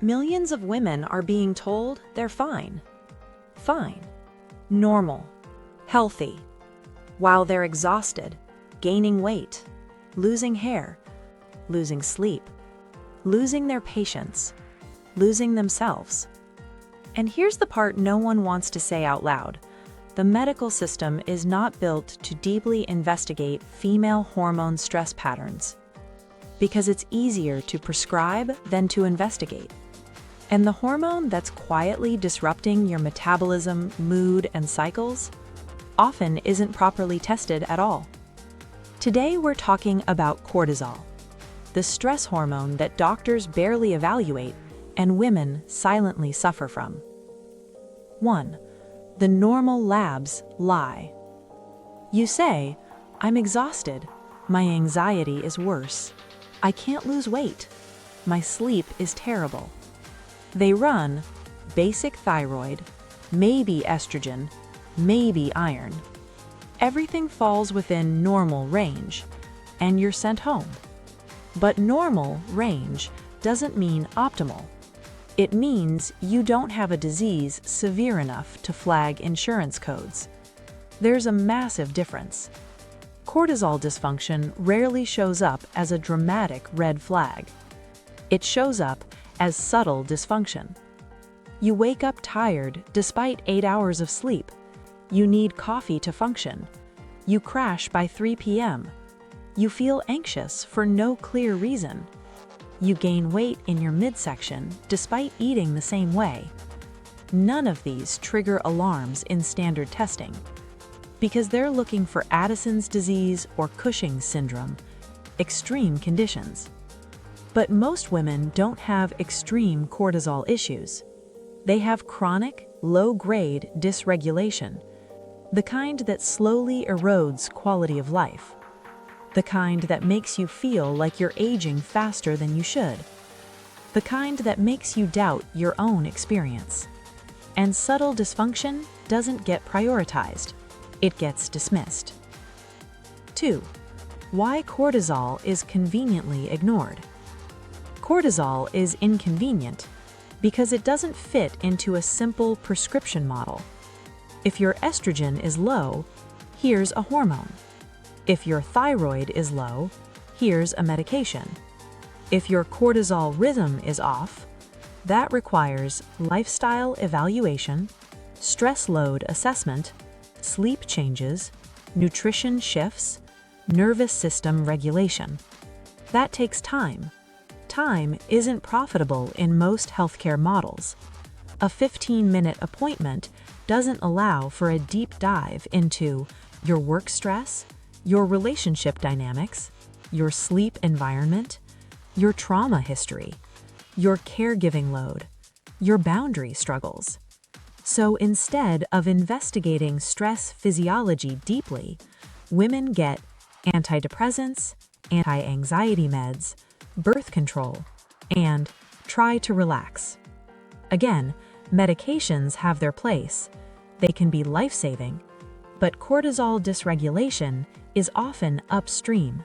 millions of women are being told they're fine. Fine. Normal. Healthy. While they're exhausted, gaining weight, losing hair, losing sleep, losing their patience, losing themselves. And here's the part no one wants to say out loud. The medical system is not built to deeply investigate female hormone stress patterns, because it's easier to prescribe than to investigate. And the hormone that's quietly disrupting your metabolism, mood, and cycles often isn't properly tested at all. Today we're talking about cortisol, the stress hormone that doctors barely evaluate and women silently suffer from. 1. The normal labs lie. You say, "I'm exhausted. My anxiety is worse. I can't lose weight. My sleep is terrible." They run basic thyroid, maybe estrogen, maybe iron. Everything falls within normal range, and you're sent home. But normal range doesn't mean optimal. It means you don't have a disease severe enough to flag insurance codes. There's a massive difference. Cortisol dysfunction rarely shows up as a dramatic red flag. It shows up as subtle dysfunction. You wake up tired despite 8 hours of sleep. You need coffee to function. You crash by 3 p.m. You feel anxious for no clear reason. You gain weight in your midsection despite eating the same way. None of these trigger alarms in standard testing, because they're looking for Addison's disease or Cushing's syndrome, extreme conditions. But most women don't have extreme cortisol issues. They have chronic, low-grade dysregulation, the kind that slowly erodes quality of life, the kind that makes you feel like you're aging faster than you should, the kind that makes you doubt your own experience. And subtle dysfunction doesn't get prioritized. It gets dismissed. 2. Why cortisol is conveniently ignored. Cortisol is inconvenient because it doesn't fit into a simple prescription model. If your estrogen is low, here's a hormone. If your thyroid is low, here's a medication. If your cortisol rhythm is off, that requires lifestyle evaluation, stress load assessment, sleep changes, nutrition shifts, nervous system regulation. That takes time. Time isn't profitable in most healthcare models. A 15-minute appointment doesn't allow for a deep dive into your work stress, your relationship dynamics, your sleep environment, your trauma history, your caregiving load, your boundary struggles. So instead of investigating stress physiology deeply, women get antidepressants, anti-anxiety meds, birth control, and try to relax. Again, medications have their place. They can be life-saving, but cortisol dysregulation is often upstream,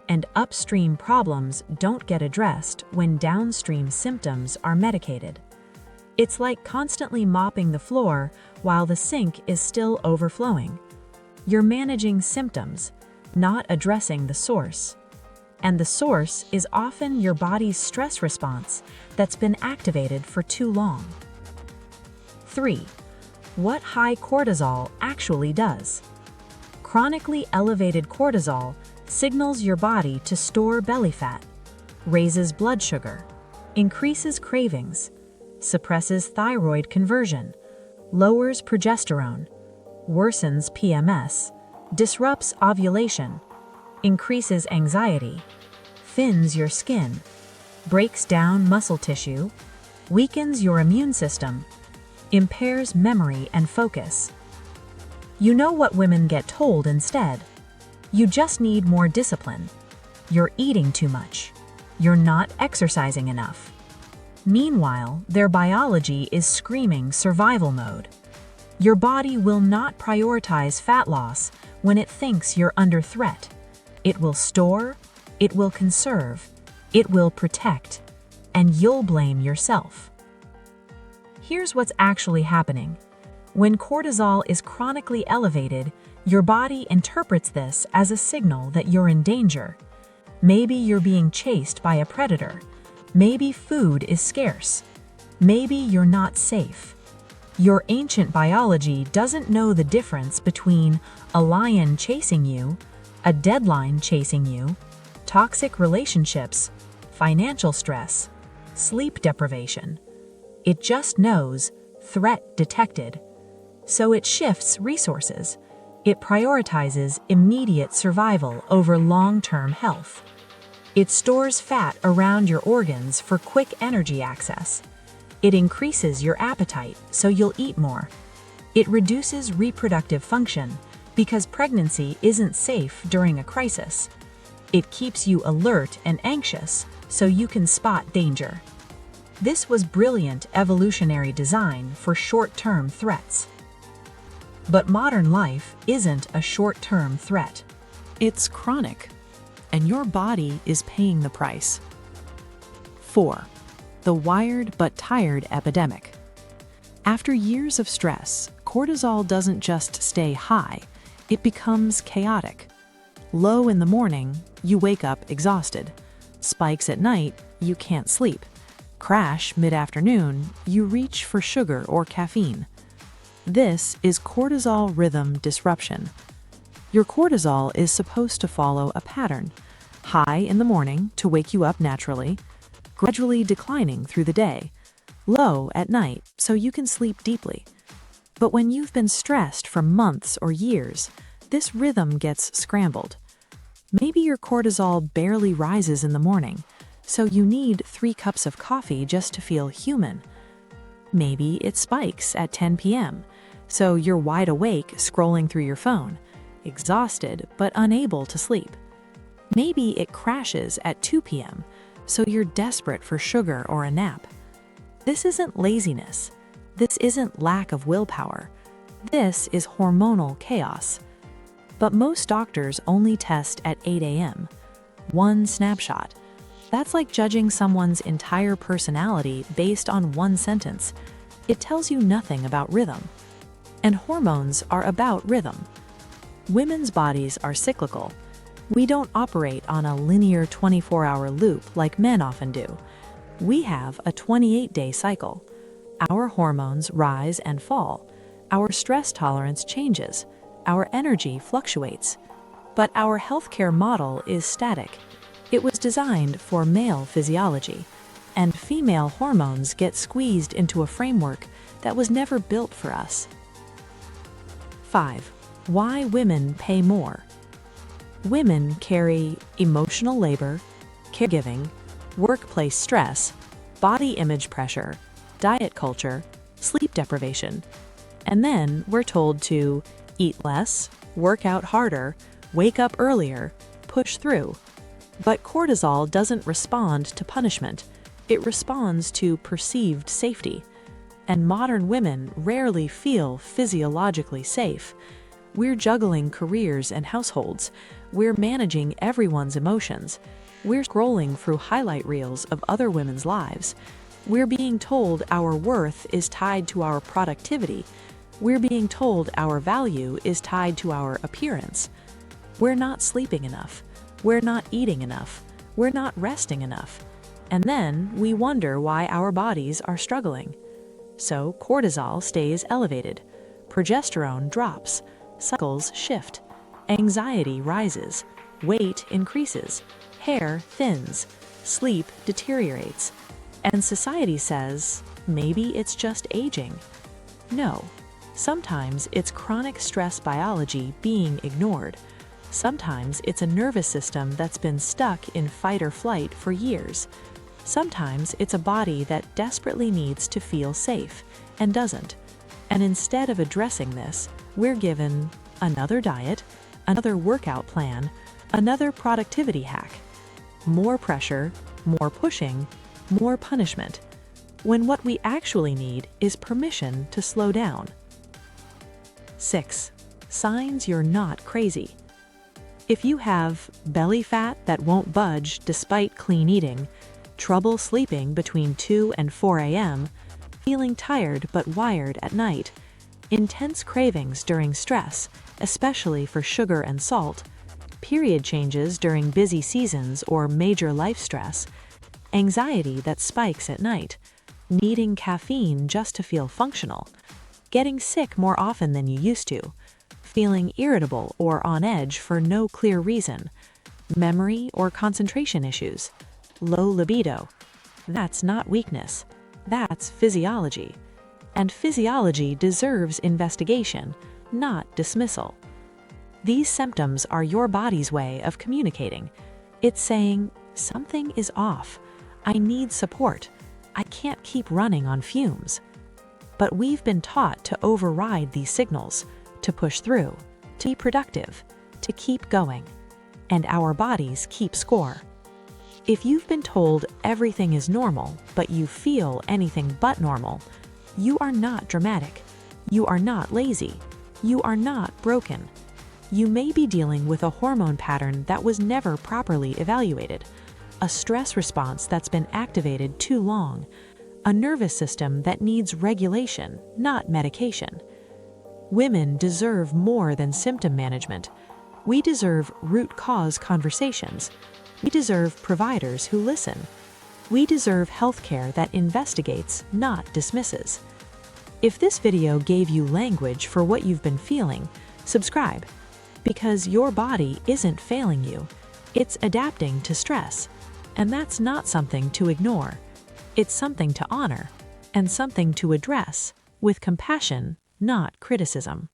and upstream problems don't get addressed when downstream symptoms are medicated. It's like constantly mopping the floor while the sink is still overflowing. You're managing symptoms, not addressing the source. And the source is often your body's stress response that's been activated for too long. 3. What high cortisol actually does. Chronically elevated cortisol signals your body to store belly fat, raises blood sugar, increases cravings, suppresses thyroid conversion, lowers progesterone, worsens PMS, disrupts ovulation, increases anxiety, thins your skin, breaks down muscle tissue, weakens your immune system, impairs memory and focus. You know what women get told instead? You just need more discipline. You're eating too much. You're not exercising enough. Meanwhile, their biology is screaming survival mode. Your body will not prioritize fat loss when it thinks you're under threat. It will store, it will conserve, it will protect. and you'll blame yourself. Here's what's actually happening. When cortisol is chronically elevated, your body interprets this as a signal that you're in danger. Maybe you're being chased by a predator. Maybe food is scarce. Maybe you're not safe. Your ancient biology doesn't know the difference between a lion chasing you, a deadline chasing you, toxic relationships, financial stress, sleep deprivation. It just knows threat detected. So it shifts resources. It prioritizes immediate survival over long-term health. It stores fat around your organs for quick energy access. It increases your appetite so you'll eat more. It reduces reproductive function because pregnancy isn't safe during a crisis. It keeps you alert and anxious so you can spot danger. This was brilliant evolutionary design for short-term threats. But modern life isn't a short-term threat. It's chronic, and your body is paying the price. 4. The wired but tired epidemic. After years of stress, cortisol doesn't just stay high, it becomes chaotic. Low in the morning, you wake up exhausted. Spikes at night, you can't sleep. Crash mid-afternoon, you reach for sugar or caffeine. This is cortisol rhythm disruption. Your cortisol is supposed to follow a pattern: high in the morning to wake you up naturally, gradually declining through the day, low at night so you can sleep deeply. But when you've been stressed for months or years, this rhythm gets scrambled. Maybe your cortisol barely rises in the morning, so you need 3 cups of coffee just to feel human. Maybe it spikes at 10 p.m., so you're wide awake scrolling through your phone, exhausted but unable to sleep. Maybe it crashes at 2 p.m., so you're desperate for sugar or a nap. This isn't laziness. This isn't lack of willpower. This is hormonal chaos. But most doctors only test at 8 a.m. One snapshot. That's like judging someone's entire personality based on one sentence. It tells you nothing about rhythm. And hormones are about rhythm. Women's bodies are cyclical. We don't operate on a linear 24-hour loop like men often do. We have a 28-day cycle. Our hormones rise and fall. Our stress tolerance changes. Our energy fluctuates. But our healthcare model is static. It was designed for male physiology, and female hormones get squeezed into a framework that was never built for us. 5. Why women pay more. Women carry emotional labor, caregiving, workplace stress, body image pressure, diet culture, sleep deprivation. And then we're told to eat less, work out harder, wake up earlier, push through. But cortisol doesn't respond to punishment. It responds to perceived safety. And modern women rarely feel physiologically safe. We're juggling careers and households. We're managing everyone's emotions. We're scrolling through highlight reels of other women's lives. We're being told our worth is tied to our productivity. We're being told our value is tied to our appearance. We're not sleeping enough. We're not eating enough. We're not resting enough. And then we wonder why our bodies are struggling. So cortisol stays elevated. Progesterone drops. Cycles shift. Anxiety rises. Weight increases. Hair thins. Sleep deteriorates. And society says, maybe it's just aging. No. Sometimes it's chronic stress biology being ignored. Sometimes it's a nervous system that's been stuck in fight or flight for years. Sometimes it's a body that desperately needs to feel safe and doesn't. And instead of addressing this, we're given another diet, another workout plan, another productivity hack. More pressure, more pushing, more punishment, when what we actually need is permission to slow down. 6. Signs you're not crazy. If you have belly fat that won't budge despite clean eating, trouble sleeping between 2 and 4 a.m., feeling tired but wired at night, intense cravings during stress, especially for sugar and salt, period changes during busy seasons or major life stress, anxiety that spikes at night, needing caffeine just to feel functional, getting sick more often than you used to, feeling irritable or on edge for no clear reason, memory or concentration issues, low libido. That's not weakness. That's physiology. And physiology deserves investigation, not dismissal. These symptoms are your body's way of communicating. It's saying, something is off. I need support. I can't keep running on fumes. But we've been taught to override these signals, to push through, to be productive, to keep going. And our bodies keep score. If you've been told everything is normal, but you feel anything but normal, you are not dramatic. You are not lazy. You are not broken. You may be dealing with a hormone pattern that was never properly evaluated, a stress response that's been activated too long, a nervous system that needs regulation, not medication. Women deserve more than symptom management. We deserve root cause conversations. We deserve providers who listen. We deserve healthcare that investigates, not dismisses. If this video gave you language for what you've been feeling, subscribe. Because your body isn't failing you. It's adapting to stress. And that's not something to ignore. It's something to honor and something to address with compassion, not criticism.